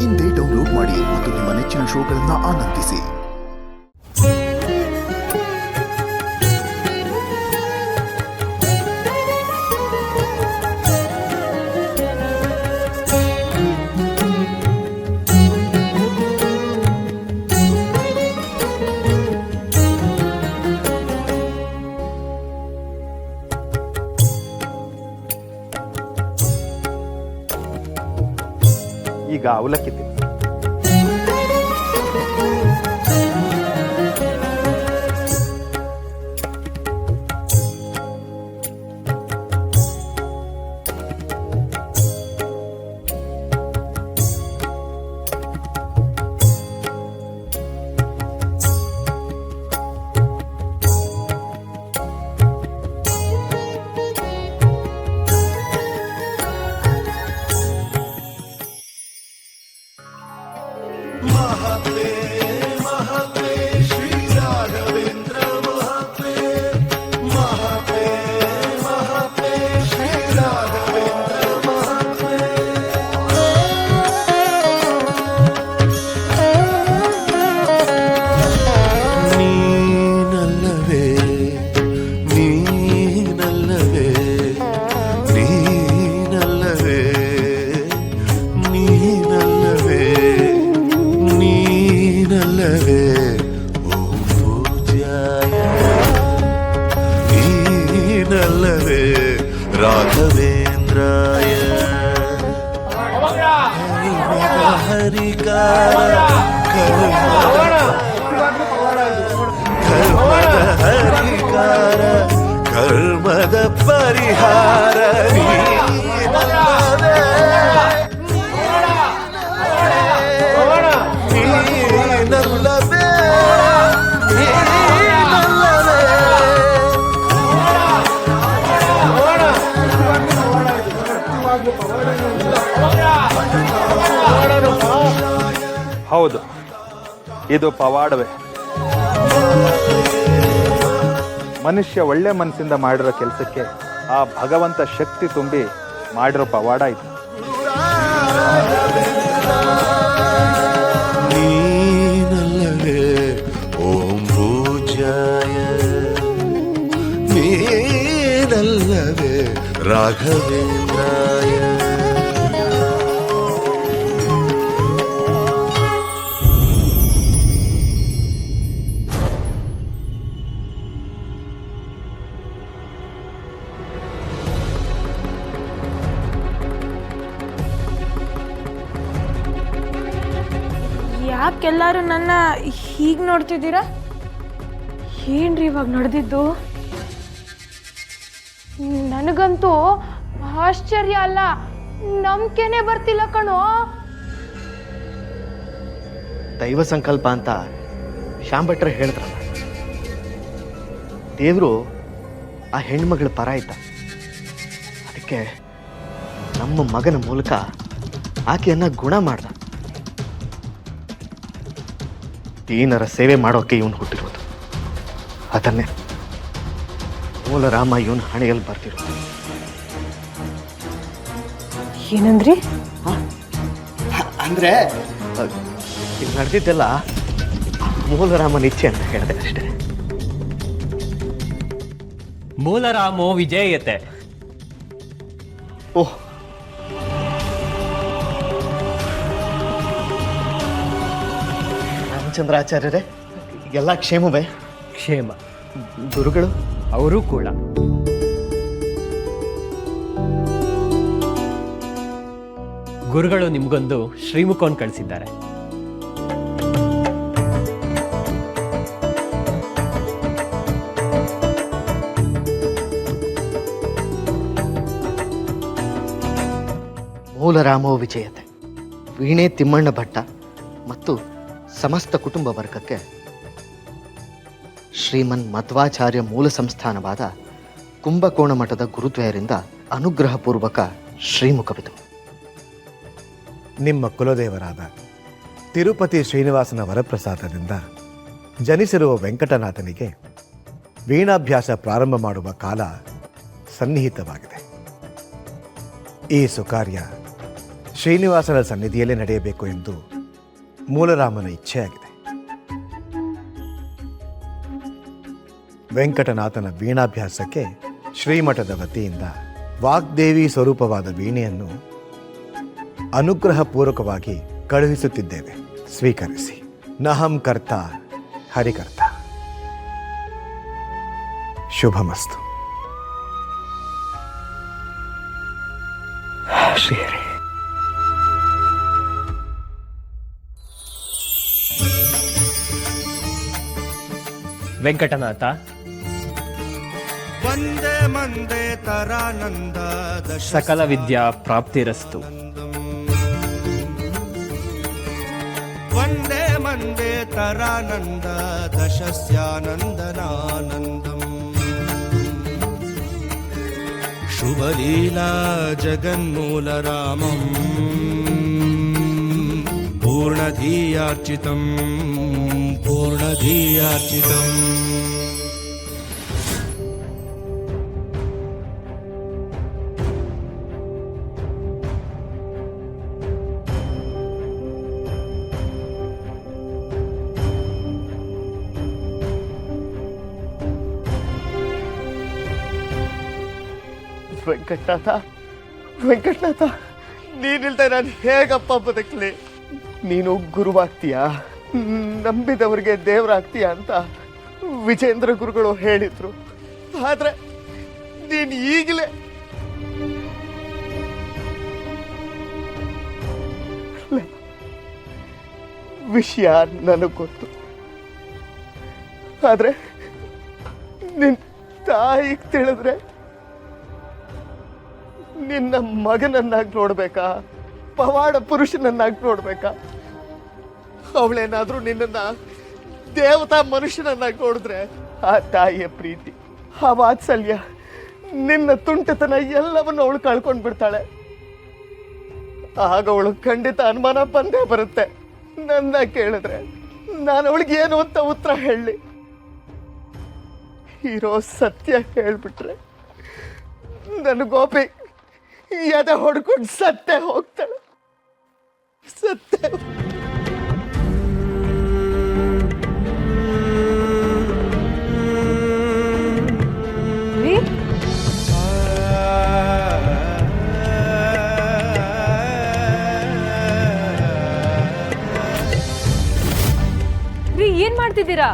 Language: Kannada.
ಇಂದೇ ಡೌನ್ಲೋಡ್ ಮಾಡಿ ಮತ್ತು ನಿಮ್ಮ ನೆಚ್ಚಿನ ಶೋಗಳನ್ನು ಆನಂದಿಸಿ. ಈಗ ಅವಲಕ್ಕಿ ತಿನ್ನಿ. ರಾಘವೇಂದ್ರಾಯ ಹರಿಕಾರ ಕರ್ಮದ ಹರಿಕಾರ ಕರ್ಮದ ಪರಿಹಾರ ಹೌದು, ಇದು ಪವಾಡವೇ. ಮನುಷ್ಯ ಒಳ್ಳೆ ಮನಸ್ಸಿಂದ ಮಾಡಿರೋ ಕೆಲಸಕ್ಕೆ ಆ ಭಗವಂತ ಶಕ್ತಿ ತುಂಬಿ ಮಾಡಿರೋ ಪವಾಡ ಇದು. ನೀನಲ್ಲವೇ ಓಂ ಪೂಜ್ಯಾಯ, ನೀನಲ್ಲವೇ ರಾಘವೇಂದ್ರಾಯ. ಯಾಕೆಲ್ಲರೂ ನನ್ನ ಹೀಗೆ ನೋಡ್ತಿದ್ದೀರಾ? ಏನ್ರಿ ಇವಾಗ ನಡೆದಿದ್ದು? ನನಗಂತೂ ಆಶ್ಚರ್ಯ ಅಲ್ಲ, ನಂಬಿಕೆನೇ ಬರ್ತಿಲ್ಲ ಕಣೋ. ದೈವ ಸಂಕಲ್ಪ ಅಂತ ಶ್ಯಾಮ್ ಭಟ್ರು ಹೇಳಿದ್ರಲ್ಲ, ದೇವರು ಆ ಹೆಣ್ಮಗಳ ಪರ ಇದ್ದ. ಅದಕ್ಕೆ ನಮ್ಮ ಮಗನ ಮೂಲಕ ಆಕೆಯನ್ನ ಗುಣ ಮಾಡ್ದ. ದೀನರ ಸೇವೆ ಮಾಡೋಕೆ ಇವನು ಹುಟ್ಟಿರೋದು. ಅದನ್ನೇ ಮೂಲ ರಾಮ ಇವನು ಹಣೆಯಲ್ಲಿ ಬರ್ತಿರೋದು. ಏನಂದ್ರಿ? ಅಂದ್ರೆ ಇಲ್ಲಿ ನಡೆದಿದ್ದೆಲ್ಲ ಮೂಲರಾಮನ ಇಚ್ಛೆ ಅಂತ ಹೇಳಿದೆ ಅಷ್ಟೇ. ಮೂಲರಾಮೋ ವಿಜೇಯತೆ. ಓಹ್, ರಾಮಚಂದ್ರಾಚಾರ್ಯರೇ, ಎಲ್ಲ ಕ್ಷೇಮವೇ? ಕ್ಷೇಮ. ಗುರುಗಳು ಅವರು ಕೂಡ. ಗುರುಗಳು ನಿಮ್ಗೊಂದು ಶ್ರೀಮುಖವನ್ನು ಕಳಿಸಿದ್ದಾರೆ. ಮೂಲರಾಮೋ ವಿಜಯತೆ. ವೀಣೆ ತಿಮ್ಮಣ್ಣ ಭಟ್ಟ ಮತ್ತು ಸಮಸ್ತ ಕುಟುಂಬ ವರ್ಗಕ್ಕೆ ಶ್ರೀಮನ್ ಮಧ್ವಾಚಾರ್ಯ ಮೂಲ ಸಂಸ್ಥಾನವಾದ ಕುಂಭಕೋಣ ಮಠದ ಗುರುದ್ವಯರಿಂದ ಅನುಗ್ರಹಪೂರ್ವಕ ಶ್ರೀಮುಖವಿದು. ನಿಮ್ಮ ಕುಲದೇವರಾದ ತಿರುಪತಿ ಶ್ರೀನಿವಾಸನ ವರಪ್ರಸಾದದಿಂದ ಜನಿಸಿರುವ ವೆಂಕಟನಾಥನಿಗೆ ವೀಣಾಭ್ಯಾಸ ಪ್ರಾರಂಭ ಮಾಡುವ ಕಾಲ ಸನ್ನಿಹಿತವಾಗಿದೆ. ಈ ಸುಕಾರ್ಯ ಶ್ರೀನಿವಾಸನ ಸನ್ನಿಧಿಯಲ್ಲೇ ನಡೆಯಬೇಕು ಎಂದು ಮೂಲರಾಮನ ಇಚ್ಛೆಯಾಗಿದೆ. ವೆಂಕಟನಾಥನ ವೀಣಾಭ್ಯಾಸಕ್ಕೆ ಶ್ರೀಮಠದ ವತಿಯಿಂದ ವಾಗ್ದೇವಿ ಸ್ವರೂಪವಾದ ವೀಣೆಯನ್ನು ಅನುಗ್ರಹಪೂರ್ವಕವಾಗಿ ಕಳುಹಿಸುತ್ತಿದ್ದೇವೆ. ಸ್ವೀಕರಿಸಿ. ನಹಂ ಕರ್ತ ಹರಿಕರ್ತ. ಶುಭಮಸ್ತು. ಶ್ರೀಹರಿ. ವೆಂಕಟನಾಥ, ವಂದೇ ಮಂದೇ ತರಾನಂದ ಸಕಲ ವಿದ್ಯಾ ಪ್ರಾಪ್ತಿರಸ್ತು. ವಂದೇ ಮಂದೇ ತರಾನಂದ ದಶಸ್ಯಾನಂದನಾನಂದಂ ಶುಭಲೀಲಾ ಜಗನ್ಮೂಲರಾಮಂ ಪೂರ್ಣಧೀಯಾರ್ಚಿತಂ ಪೂರ್ಣಧೀಯಾರ್ಚಿತಂ. ವೆಂಕಟನಾಥ, ವೆಂಕಟನಾಥ, ನೀನಿಲ್ದೆ ನಾನು ಹೇಗಪ್ಪ ಬದುಕಲಿ? ನೀನು ಗುರುವಾಗ್ತೀಯಾ, ನಂಬಿದವರಿಗೆ ದೇವರಾಗ್ತೀಯಾ ಅಂತ ವಿಜೇಂದ್ರ ಗುರುಗಳು ಹೇಳಿದ್ರು. ಆದ್ರೆ ನೀನು ಈಗಲೇ ವಿಷಯ ನನಗೆ ಗೊತ್ತು. ಆದ್ರೆ ನಿನ್ ತಾಯಿಗೆ ತಿಳಿದ್ರೆ ನಿನ್ನ ಮಗನನ್ನಾಗಿ ನೋಡ್ಬೇಕಾ, ಪವಾಡ ಪುರುಷನನ್ನಾಗಿ ನೋಡ್ಬೇಕಾ? ಅವಳೇನಾದ್ರೂ ನಿನ್ನನ್ನ ದೇವತಾ ಮನುಷ್ಯನನ್ನಾಗಿ ನೋಡಿದ್ರೆ ಆ ತಾಯಿಯ ಪ್ರೀತಿ, ಆ ವಾತ್ಸಲ್ಯ, ನಿನ್ನ ತುಂಟತನ ಎಲ್ಲವನ್ನು ಅವಳು ಕಳ್ಕೊಂಡು ಬಿಡ್ತಾಳೆ. ಆಗ ಅವಳು ಖಂಡಿತ ಅನುಮಾನ ಬಂದೇ ಬರುತ್ತೆ. ನನ್ನ ಕೇಳಿದ್ರೆ ನಾನು ಅವಳಿಗೆ ಏನು ಅಂತ ಉತ್ತರ ಹೇಳಿ? ಇರೋ ಸತ್ಯ ಹೇಳ್ಬಿಟ್ರೆ ನನ್ನ ಗೋಪಿ ಎದೆ ಹೊಡ್ಕೊಂಡು ಸತ್ತೇ ಹೋಗ್ತಾಳೆ, ಸತ್ತೇ. ಏನ್ ಮಾಡ್ತಿದ್ದೀರಾ?